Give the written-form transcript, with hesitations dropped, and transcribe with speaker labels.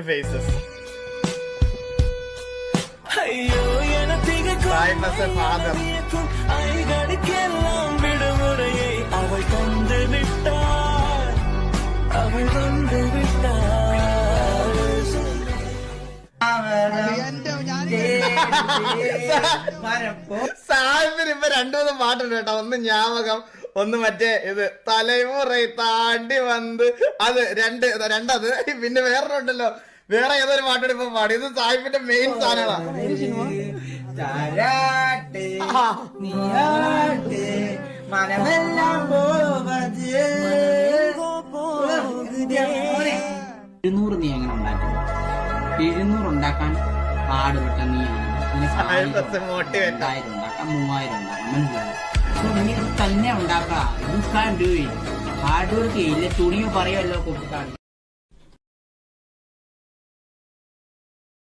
Speaker 1: faces. Five as a father. സാഹിബിന് ഇപ്പൊ രണ്ടുമൂന്ന് പാട്ടുണ്ട് കേട്ടോ. ഒന്ന് ഞാമകം, ഒന്ന് മറ്റേ ഇത് തലമുറ താണ്ടി വന്ന്, അത് രണ്ടത്. പിന്നെ വേറൊരുണ്ടല്ലോ, വേറെ ഏതൊരു പാട്ടോട് ഇപ്പൊ പാടി. ഇത് സാഹിബിന്റെ മെയിൻ സാധനങ്ങളാണ്.
Speaker 2: നീ എങ്ങനെ ഉണ്ടാക്കി 700 ഉണ്ടാക്കാൻ പാടുപെട്ട നീയാണ്. 1000 ഉണ്ടാക്കാം, 3000 ഉണ്ടാക്കാം, മനസ്സിലായി. നീ തന്നെ ഉണ്ടാക്കാം. ഹാർഡ് വർക്ക് ചെയ്യില്ല, തുണിയോ പറയുമല്ലോ കുട്ടിക്കാണ്.